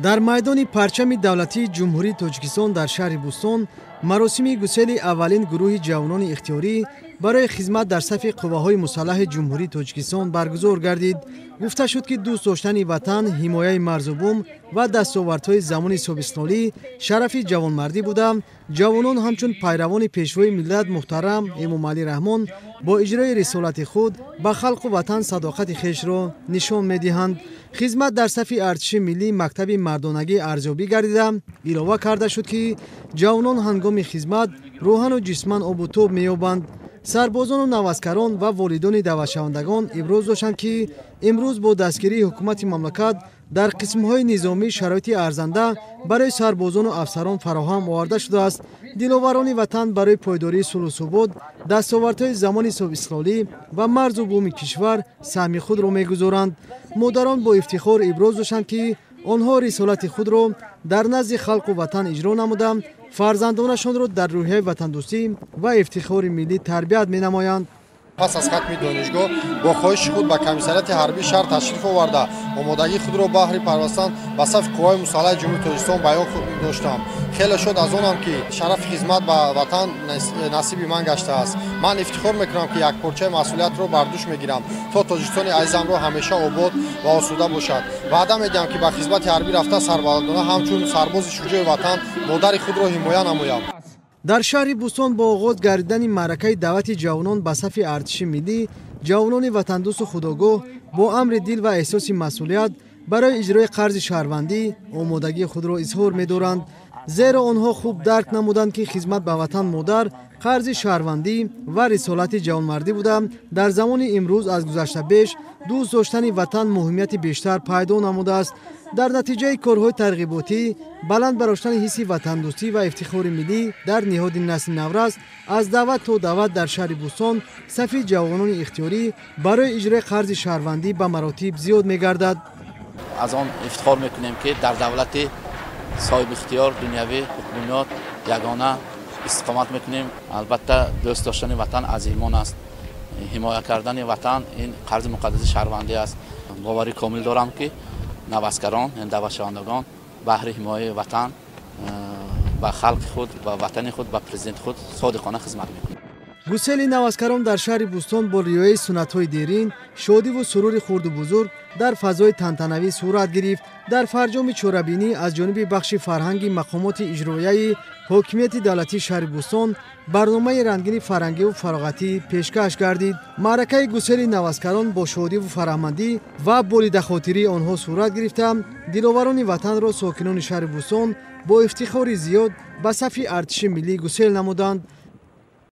дар майдони парчами давлатии ҷумҳурии Тоҷикистон дар шаҳри Бӯстон маросими гусели аввалин гурӯҳи ҷавонони ихтиёрӣ барои хизмат дар сафи қувваҳои мусаллаҳи ҷумҳурии Тоҷикистон баргузор гардид. гуфта шуд, ки дӯст доштани ватан, ҳимояи марзубум ва дастовардҳои замони собиқсолӣ шарафи ҷавонмардӣ буда, ҷавонон ҳамчун пайравони пешвои миллат муҳтарам Эмомалӣ Раҳмон бо иҷрои рисолати худ ба халқу ватан садоқати хешро нишон медиҳанд. хизмат дар сафи артиши миллӣ мактаби мардонагӣ арзёбӣ гардида, илова карда шуд, ки ҷавонон ҳангоми хизмат рӯҳану ҷисман обу тоб меёбанд. сарбозону навазкарон ва волидони даъватшавандагон иброз доштанд, ки имрӯз бо дастгирии ҳукумати мамлакат дар қисмҳои низомӣ шароити арзанда барои сарбозону афсарон фароҳам оварда шудааст. диловарони ватан барои пойдории сулҳу дастовардҳои замони собиқсолӣ ва марзу буми кишвар саҳми худро мегузоранд. модарон бо ифтихор иброз доштанд, ки онҳо рисолати худро дар назди халқу ватан иҷро намуда, фарзандонашонро дар рӯҳияи ватандӯстӣ ва ифтихори миллӣ тарбият менамоянд. пас аз хатми донишгоҳ бо хоҳиши худ ба комиссарияти ҳарбии шаҳр ташриф оварда омодагии худро баҳри пайвастан ба сафи қувваҳои мусаллаҳи ҷумҳурии Тоҷикистон баён доштам. хеле шод аз онам, ки шарафи хизмат ба ватан насиби ман гаштааст. ман ифтихор мекунам, ки якпорчаи масъулиятро бар дӯш мегирам, то Тоҷикистони азизамро ҳамеша обод ва осуда бошад. ваъда медиҳам, ки ба хизмати ҳарбӣ рафта сарбаландона ҳамчун сарбози шуҷои ватан модари худро ҳимоя намоям. дар шаҳри Бӯстон бо оғоз гардидани маъракаи даъвати ҷавонон ба сафи артиши миллӣ, ҷавонони ватандӯсту худогоҳ бо амри дил ва эҳсоси масъулият барои иҷрои қарзи шаҳрвандӣ омодагии худро изҳор медоранд. зеро онҳо хуб дарк намуданд, ки хизмат ба ватан модар қарзи шаҳрвандӣ ва рисолати ҷавонмардӣ буда, дар замони имрӯз аз гузашта беш дӯст доштани ватан муҳимияти бештар пайдо намудааст. дар натиҷаи корҳои тарғиботӣ баланд бароштани ҳисси ватандӯстӣ ва ифтихори миллӣ дар ниҳоди насли наврас аз дават то дават дар шаҳри Бӯстон сафи ҷавонони ихтиёрӣ барои иҷрои қарзи шаҳрвандӣ ба маротиб зиёд мегардад. аз он ифтихор мекунем, ки дар давлати соҳибихтиёр дунявӣ ҳукмиёт ягона истиқомат мекунем. албатта дӯст доштани ватан аз имон аст. ҳимоя кардани ватан ин қарзи муқаддаси шаҳрвандӣ аст. бовари комил дорам, ки навазкарон, даъватшавандагон баҳри ҳимояи ватан ба халқи худ, ба ватани худ, ба президенти худ содиқона хизмат мекунанд. гусели навазкарон дар шаҳри Бӯстон бо риояи суннатҳои дерин, шодиву сурури хурду бузург дар фазои тантанавӣ сурат гирифт. дар фарҷоми чорабинӣ аз ҷониби бахши фарҳанги мақомоти иҷроияи ҳокимияти давлатии шаҳри Бӯстон барномаи рангини фарҳангиву фароғатӣ пешкаш гардид. маъракаи гусели навазкарон бо шодиву фараҳмандӣ ва болидахотирии онҳо сурат гирифта, диловарони ватанро сокинони шаҳри Бӯстон бо ифтихори зиёд ба сафи артиши миллӣ гусел намуданд.